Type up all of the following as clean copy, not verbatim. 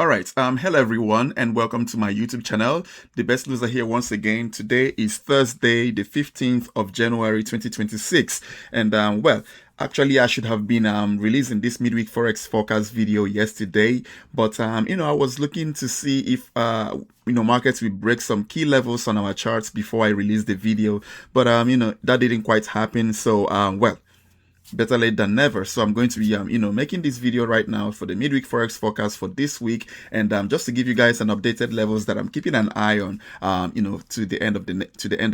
Alright, hello everyone and welcome to my YouTube channel. The Best Loser here once again. Today is Thursday, the 15th of January 2026. And well, actually I should have been releasing this midweek forex forecast video yesterday, but I was looking to see if markets will break some key levels on our charts before I release the video, but that didn't quite happen. So well, better late than never. So I'm going to be making this video right now for the midweek forex forecast for this week, and just to give you guys an updated levels that I'm keeping an eye on to the end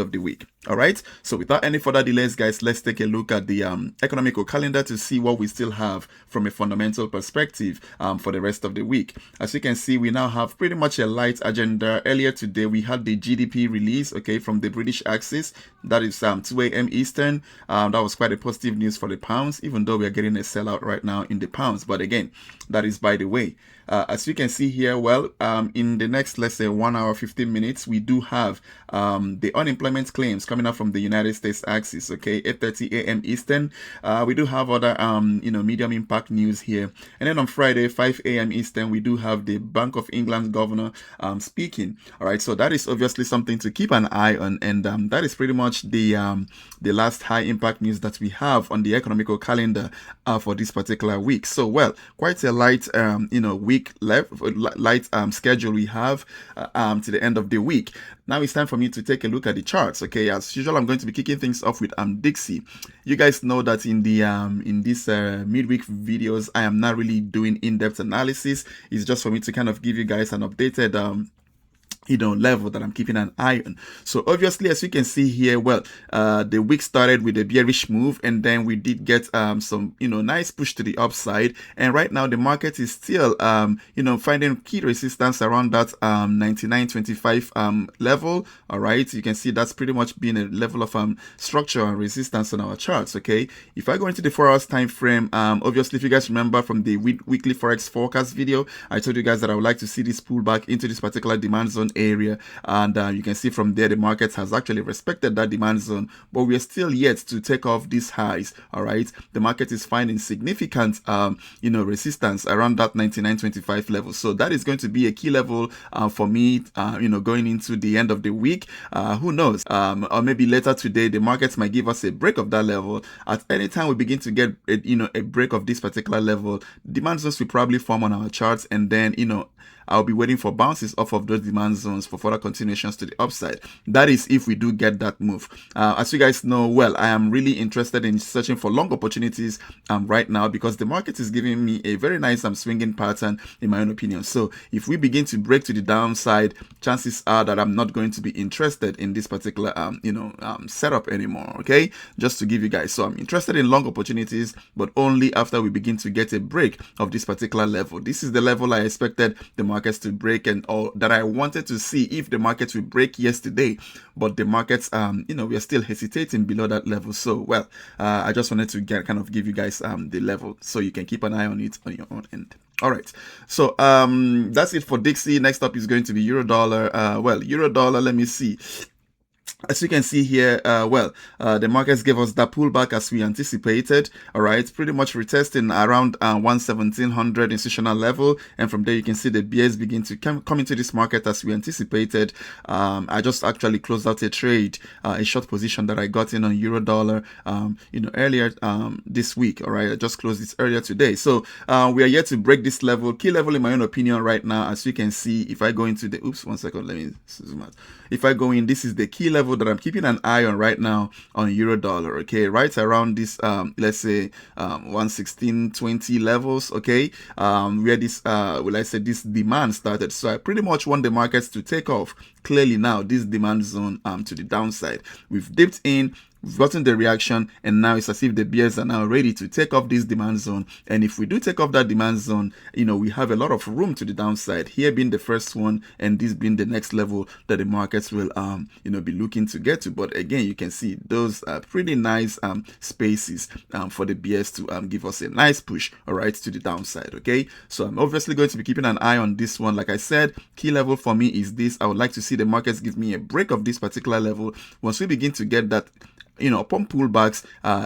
of the week. All right, so without any further delays, guys, let's take a look at the economical calendar to see what we still have from a fundamental perspective for the rest of the week. As you can see, we now have pretty much a light agenda. Earlier today we had the GDP release, okay, from the British axis. That is 2 a.m. Eastern. That was quite a positive news for the pounds, even though we are getting a sellout right now in the pounds. But again, that is by the way. As you can see here, well, in the next, let's say 1 hour 15 minutes, we do have the unemployment claims coming out from the United States axis, okay, 8:30 a.m. Eastern. We do have other medium impact news here, and then on Friday 5 a.m. Eastern, we do have the Bank of England governor speaking. All right, so that is obviously something to keep an eye on, and that is pretty much the last high impact news that we have on the economical calendar for this particular week. So well, quite a light week left, light schedule we have to the end of the week. Now it's time for me to take a look at the charts. Okay, as usual, I'm going to be kicking things off with DXY. You guys know that in the in these midweek videos, I am not really doing in-depth analysis. It's just for me to kind of give you guys an updated level that I'm keeping an eye on. So obviously, as you can see here, well, the week started with a bearish move, and then we did get some nice push to the upside, and right now the market is still finding key resistance around that 99.25 level. All right, you can see that's pretty much been a level of structure and resistance on our charts. Okay, if I go into the 4 hours time frame, obviously, if you guys remember from the weekly forex forecast video, I told you guys that I would like to see this pullback into this particular demand zone area, and you can see from there the market has actually respected that demand zone, but we are still yet to take off these highs. All right, the market is finding significant resistance around that 99.25 level, so that is going to be a key level for me going into the end of the week. Who knows, or maybe later today the markets might give us a break of that level. At any time we begin to get a break of this particular level, demand zones will probably form on our charts, and then I'll be waiting for bounces off of those demand zones for further continuations to the upside. That is if we do get that move. As you guys know, well, I am really interested in searching for long opportunities right now, because the market is giving me a very nice swinging pattern in my own opinion. So if we begin to break to the downside, chances are that I'm not going to be interested in this particular setup anymore. Okay, just to give you guys, so I'm interested in long opportunities, but only after we begin to get a break of this particular level. This is the level I expected the markets to break, and or that I wanted to see if the markets will break yesterday, but the markets we are still hesitating below that level. So well, I just wanted to kind of give you guys the level so you can keep an eye on it on your own end. All right, so that's it for DXY. Next up is going to be euro dollar. Well, euro dollar, let me see. As you can see here, the markets gave us that pullback as we anticipated. All right, pretty much retesting around 1,700 institutional level, and from there you can see the BS begin to come into this market as we anticipated. I just actually closed out a trade, a short position that I got in on euro dollar, earlier this week. All right, I just closed this earlier today. So we are yet to break this level, key level in my own opinion right now. As you can see, if I go into the one second, let me zoom out. If I go in, this is the key level that I'm keeping an eye on right now on euro dollar. Okay, right around this let's say 116.20 levels. Okay, where this this demand started. So I pretty much want the markets to take off clearly now, this demand zone to the downside. We've dipped in, we've gotten the reaction, and now it's as if the bears are now ready to take off this demand zone. And if we do take off that demand zone, we have a lot of room to the downside, here being the first one, and this being the next level that the markets will be looking to get to. But again, you can see those are pretty nice spaces for the bears to give us a nice push, all right, to the downside. Okay, so I'm obviously going to be keeping an eye on this one. Like I said, key level for me is this. I would like to see the markets give me a break of this particular level. Once we begin to get that upon pullbacks,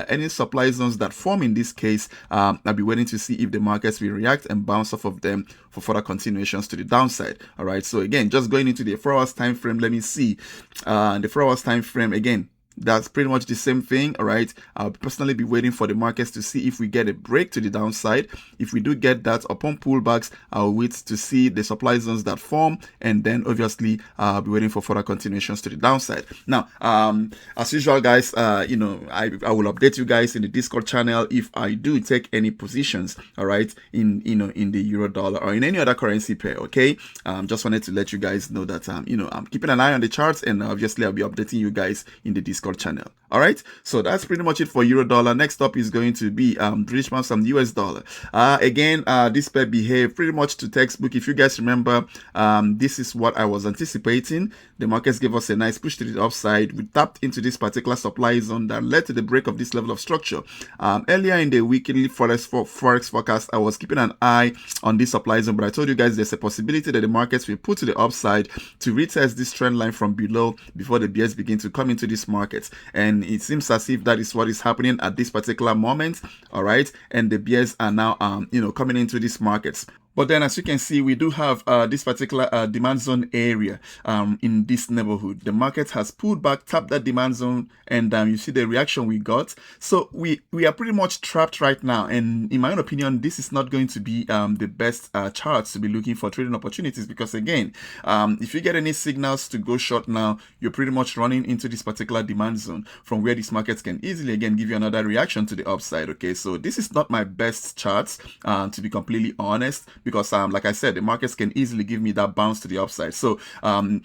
any supply zones that form in this case, I'll be waiting to see if the markets will react and bounce off of them for further continuations to the downside. All right, so again, just going into the 4 hours time frame, let me see the 4 hours time frame again. That's pretty much the same thing. All right, I'll personally be waiting for the markets to see if we get a break to the downside. If we do get that, upon pullbacks, I'll wait to see the supply zones that form, and then obviously I'll be waiting for further continuations to the downside. Now, as usual, guys, I will update you guys in the Discord channel if I do take any positions, all right, in the euro dollar or in any other currency pair. Okay, just wanted to let you guys know that I'm keeping an eye on the charts, and obviously I'll be updating you guys in the Discord channel. All right, so that's pretty much it for euro dollar. Next up is going to be British pounds and US dollar. Again, this pair behave pretty much to textbook. If you guys remember, this is what I was anticipating. The markets gave us a nice push to the upside. We tapped into this particular supply zone that led to the break of this level of structure. Earlier in the weekly forex forecast, I was keeping an eye on this supply zone, but I told you guys there's a possibility that the markets will put to the upside to retest this trend line from below before the bears begin to come into this market. And it seems as if that is what is happening at this particular moment. All right, and the bears are now coming into these markets. But then, as you can see, we do have this particular demand zone area in this neighborhood. The market has pulled back, tapped that demand zone, and you see the reaction we got. So we are pretty much trapped right now. And in my own opinion, this is not going to be the best charts to be looking for trading opportunities, because again, if you get any signals to go short now, you're pretty much running into this particular demand zone from where these markets can easily again give you another reaction to the upside. Okay, so this is not my best charts to be completely honest, because like I said, the markets can easily give me that bounce to the upside. So I'm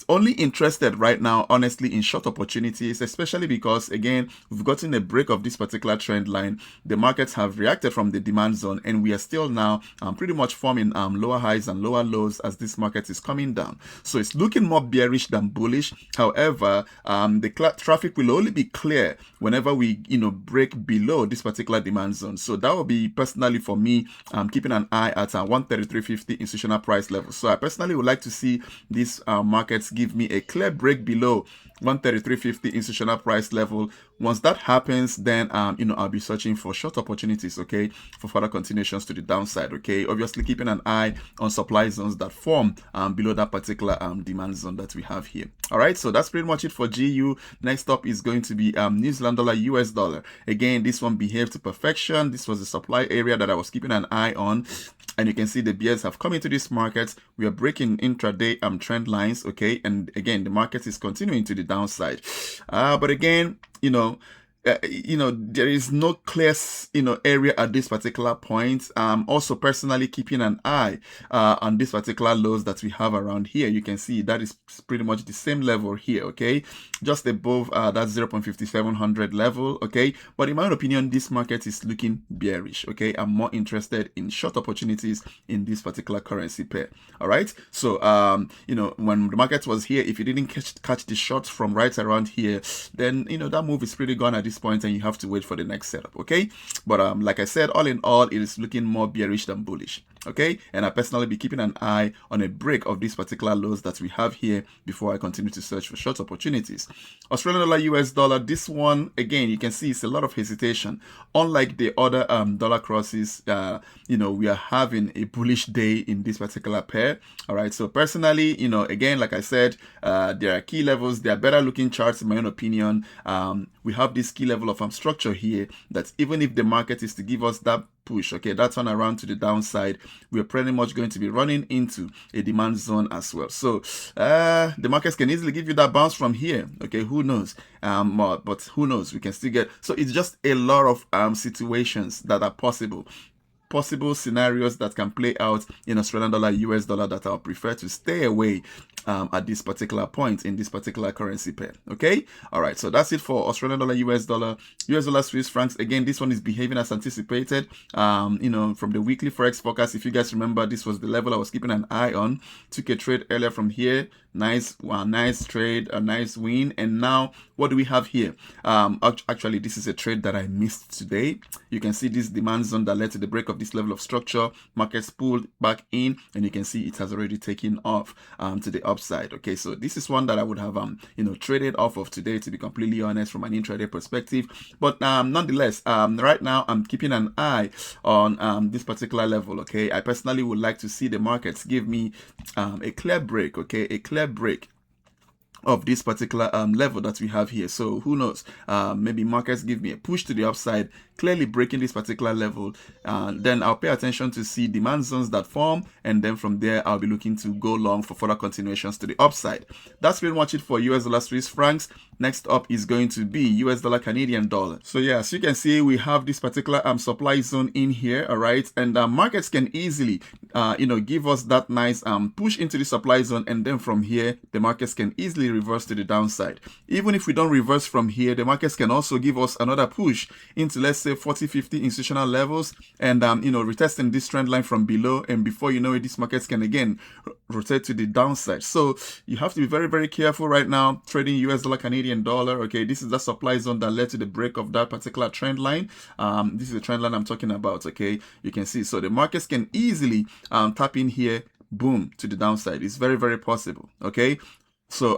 only interested right now, honestly, in short opportunities, especially because again, we've gotten a break of this particular trend line. The markets have reacted from the demand zone, and we are still now pretty much forming lower highs and lower lows as this market is coming down. So it's looking more bearish than bullish. However, the traffic will only be clear whenever we break below this particular demand zone. So that will be personally for me keeping an eye at 133.50 institutional price level. So I personally would like to see these markets give me a clear break below 133.50 institutional price level. Once that happens, then I'll be searching for short opportunities, okay, for further continuations to the downside. Okay, obviously keeping an eye on supply zones that form below that particular demand zone that we have here. All right, so that's pretty much it for GU. Next up is going to be New Zealand dollar, US dollar. Again, this one behaved to perfection. This was the supply area that I was keeping an eye on, and you can see the bears have come into this market. We are breaking intraday trend lines, okay, and again the market is continuing to the downside. But again, there is no clear area at this particular point. Also personally keeping an eye on this particular lows that we have around here. You can see that is pretty much the same level here, okay, just above that 0.5700 level, okay. But in my own opinion, this market is looking bearish, okay. I'm more interested in short opportunities in this particular currency pair. All right, so when the market was here, if you didn't catch the shots from right around here, then that move is pretty gone at this point, and you have to wait for the next setup, okay. But like I said, all in all, it is looking more bearish than bullish, okay. And I personally be keeping an eye on a break of these particular lows that we have here before I continue to search for short opportunities. Australian dollar, US dollar, this one again, you can see it's a lot of hesitation. Unlike the other dollar crosses, we are having a bullish day in this particular pair. All right, so personally, again, like I said, there are key levels. There are better looking charts in my own opinion. We have this key level of structure here that even if the market is to give us that push, okay, that's on around to the downside, we're pretty much going to be running into a demand zone as well. So the markets can easily give you that bounce from here, okay. Who knows? But who knows, we can still get, so it's just a lot of situations that are possible scenarios that can play out in Australian dollar, US dollar, that I'll prefer to stay away at this particular point in this particular currency pair, okay. All right, so that's it for Australian dollar, US dollar, Swiss francs. Again, this one is behaving as anticipated. From the weekly forex forecast, if you guys remember, this was the level I was keeping an eye on. Took a trade earlier from here, nice trade, a nice win. And now what do we have here? Actually, this is a trade that I missed today. You can see this demand zone that led to the break of this level of structure. Markets pulled back in, and you can see it has already taken off to the upside. upside. Okay, so this is one that I would have traded off of today, to be completely honest, from an intraday perspective. But nonetheless, right now I'm keeping an eye on this particular level. Okay, I personally would like to see the markets give me a clear break. Okay, a clear break of this particular level that we have here. So who knows, maybe markets give me a push to the upside, clearly breaking this particular level, then I'll pay attention to see demand zones that form, and then from there I'll be looking to go long for further continuations to the upside. That's pretty much it for US dollar Swiss francs. Next up is going to be US dollar Canadian dollar. So yeah, as you can see, we have this particular supply zone in here, all right, and markets can easily give us that nice push into the supply zone, and then from here the markets can easily reverse to the downside. Even if we don't reverse from here, the markets can also give us another push into, let's say, 40-50 institutional levels, and retesting this trend line from below, and before you know it, these markets can again rotate to the downside. So you have to be very, very careful right now trading US dollar Canadian dollar. Okay, this is the supply zone that led to the break of that particular trend line. This is the trend line I'm talking about. Okay, you can see, so the markets can easily tap in here, boom, to the downside. It's very, very possible. Okay, so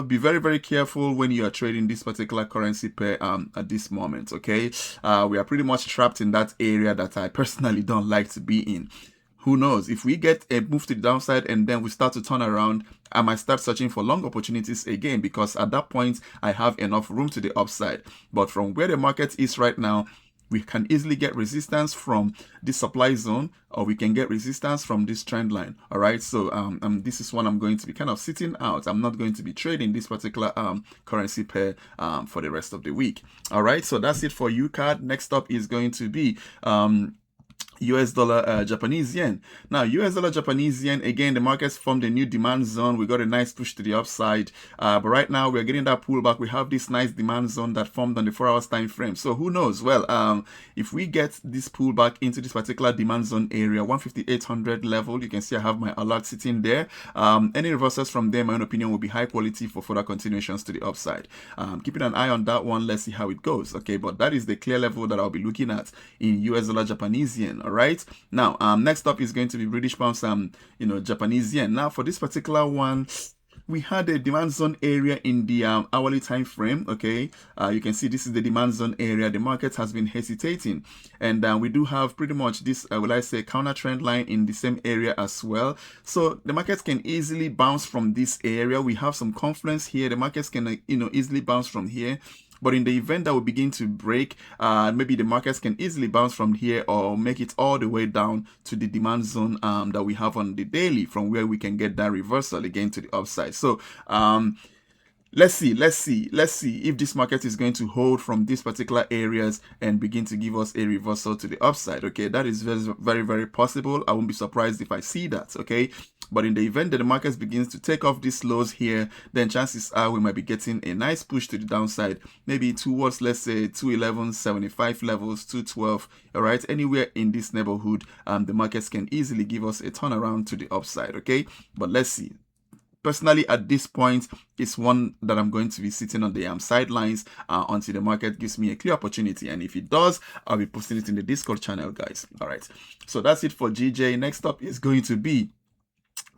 be very, very careful when you are trading this particular currency pair at this moment. Okay, we are pretty much trapped in that area that I personally don't like to be in. Who knows, if we get a move to the downside and then we start to turn around, I might start searching for long opportunities again, because at that point I have enough room to the upside. But from where the market is right now, we can easily get resistance from this supply zone, or we can get resistance from this trend line. All right, so this is one I'm going to be kind of sitting out. I'm not going to be trading this particular currency pair for the rest of the week. All right, so that's it for UCAD. Next up is going to be US dollar Japanese yen. Now, US dollar Japanese yen, again, the markets formed a new demand zone. We got a nice push to the upside, but right now we're getting that pullback. We have this nice demand zone that formed on the 4 hours time frame. So who knows? Well, if we get this pullback into this particular demand zone area, 15800 level, you can see I have my alert sitting there. Any reversals from there, in my own opinion, will be high quality for further continuations to the upside. Keeping an eye on that one. Let's see how it goes. Okay, but that is the clear level that I'll be looking at in US dollar Japanese yen. All right, now next up is going to be British pounds, Japanese yen. Now for this particular one, we had a demand zone area in the hourly time frame. Okay, you can see this is the demand zone area. The market has been hesitating, and we do have pretty much this will I say counter trend line in the same area as well. So the markets can easily bounce from this area. We have some confluence here. The markets can easily bounce from here. But in the event that we begin to break, maybe the markets can easily bounce from here, or make it all the way down to the demand zone that we have on the daily, from where we can get that reversal again to the upside. So let's see if this market is going to hold from these particular areas and begin to give us a reversal to the upside. Okay, that is very, very, very possible. I won't be surprised if I see that. Okay, but in the event that the market begins to take off these lows here, then chances are we might be getting a nice push to the downside, maybe towards, let's say, 211.75 levels, 212. All right, anywhere in this neighborhood, the markets can easily give us a turnaround to the upside. Okay, but let's see. Personally, at this point, it's one that I'm going to be sitting on the sidelines until the market gives me a clear opportunity. And if it does, I'll be posting it in the Discord channel, guys. All right, so that's it for GJ. Next up is going to be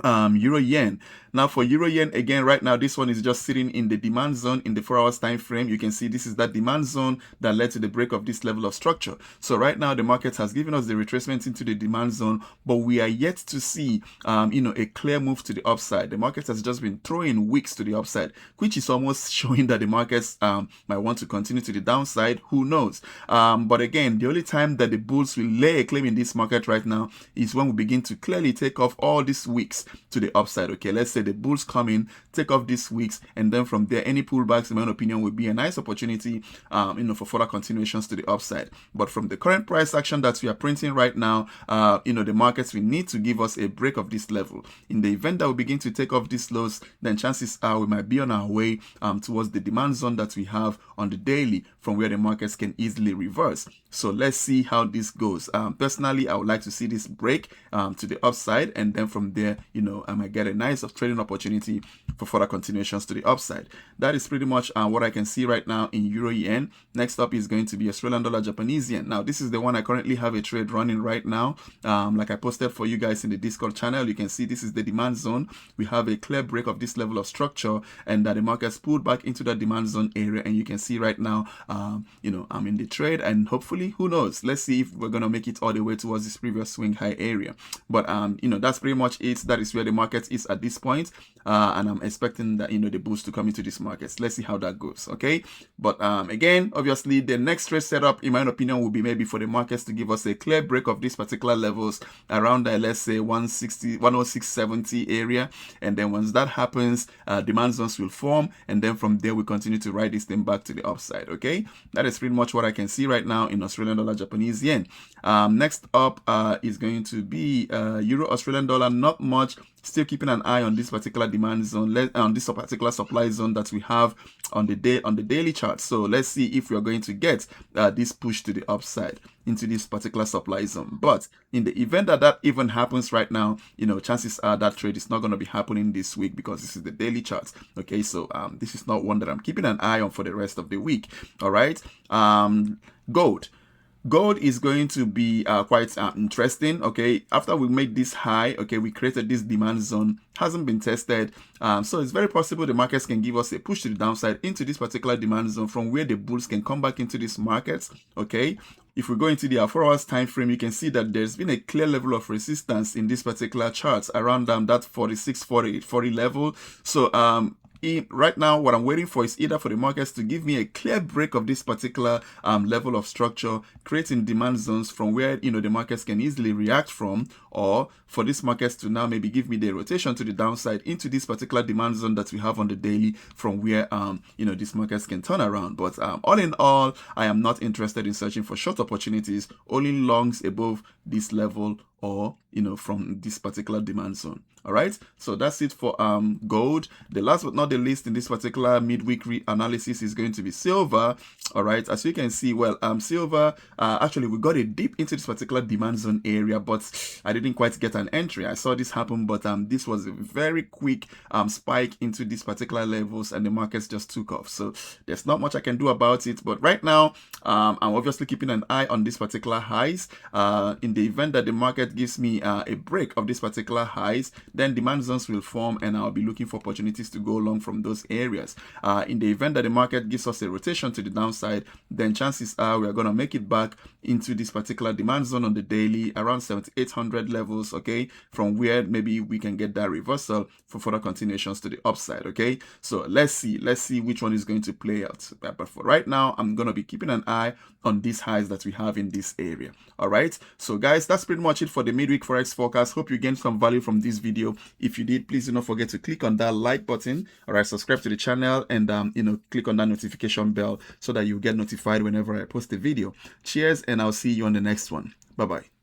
Euro yen. Now for Euro yen, again, right now this one is just sitting in the demand zone in the 4 hours time frame. You can see this is that demand zone that led to the break of this level of structure. So right now the market has given us the retracement into the demand zone, but we are yet to see a clear move to the upside. The market has just been throwing wicks to the upside, which is almost showing that the markets might want to continue to the downside. Who knows? But again, the only time that the bulls will lay a claim in this market right now is when we begin to clearly take off all these wicks to the upside. Okay, let's say the bulls come in, take off these weeks, and then from there any pullbacks, in my own opinion, will be a nice opportunity for further continuations to the upside. But from the current price action that we are printing right now, the markets will need to give us a break of this level. In the event that we begin to take off these lows, then chances are we might be on our way towards the demand zone that we have on the daily, from where the markets can easily reverse. So let's see how this goes. Personally, I would like to see this break to the upside, and then from there, I might get a nice trading opportunity for further continuations to the upside. That is pretty much what I can see right now in Euro Yen. Next up is going to be Australian dollar Japanese yen. Now this is the one I currently have a trade running right now. Like I posted for you guys in the Discord channel, you can see this is the demand zone. We have a clear break of this level of structure, and that the market's pulled back into that demand zone area, and you can see right now I'm in the trade, and hopefully, who knows, let's see if we're gonna make it all the way towards this previous swing high area. But that's pretty much it. That is where the market is at this point, and I'm expecting that the boost to come into this market. Let's see how that goes. Okay, but again, obviously the next trade setup in my opinion will be maybe for the markets to give us a clear break of these particular levels around let's say 106.70 area, and then once that happens, demand zones will form, and then from there we continue to ride this thing back to the upside. Okay, that is pretty much what I can see right now in Australian dollar Japanese yen. Next up is going to be Euro Australian dollar. Not much. Still keeping an eye on this particular demand zone, on this particular supply zone that we have on the daily chart. So let's see if we are going to get this push to the upside into this particular supply zone. But in the event that that even happens right now, chances are that trade is not going to be happening this week, because this is the daily chart. Okay, so this is not one that I'm keeping an eye on for the rest of the week. All right, Gold is going to be quite interesting. Okay, after we made this high, okay, we created this demand zone, hasn't been tested, so it's very possible the markets can give us a push to the downside into this particular demand zone, from where the bulls can come back into this market. Okay, if we go into the 4 hours time frame, you can see that there's been a clear level of resistance in this particular chart around that 40 level. So right now, what I'm waiting for is either for the markets to give me a clear break of this particular level of structure, creating demand zones from where the markets can easily react from, or for this markets to now maybe give me the rotation to the downside into this particular demand zone that we have on the daily, from where these markets can turn around. But all in all, I am not interested in searching for short opportunities, only longs above this level, or from this particular demand zone. All right, so that's it for gold. The last but not the least in this particular midweek analysis is going to be silver. All right, as you can see, well, silver actually we got a dip into this particular demand zone area, but I didn't quite get an entry. I saw this happen, but this was a very quick spike into these particular levels, and the markets just took off. So there's not much I can do about it. But right now, I'm obviously keeping an eye on these particular highs. In the event that the market gives me a break of these particular highs, then demand zones will form, and I'll be looking for opportunities to go long from those areas. In the event that the market gives us a rotation to the downside, then chances are we are going to make it back into this particular demand zone on the daily around 7,800 levels. Okay, from where maybe we can get that reversal for further continuations to the upside. Okay, so let's see which one is going to play out. But for right now, I'm going to be keeping an eye on these highs that we have in this area. All right, so guys, that's pretty much it for the midweek forex forecast. Hope you gained some value from this video. If you did, please do not forget to click on that like button. All right, subscribe to the channel, and click on that notification bell so that you get notified whenever I post a video. Cheers, and I'll see you on the next one. Bye bye.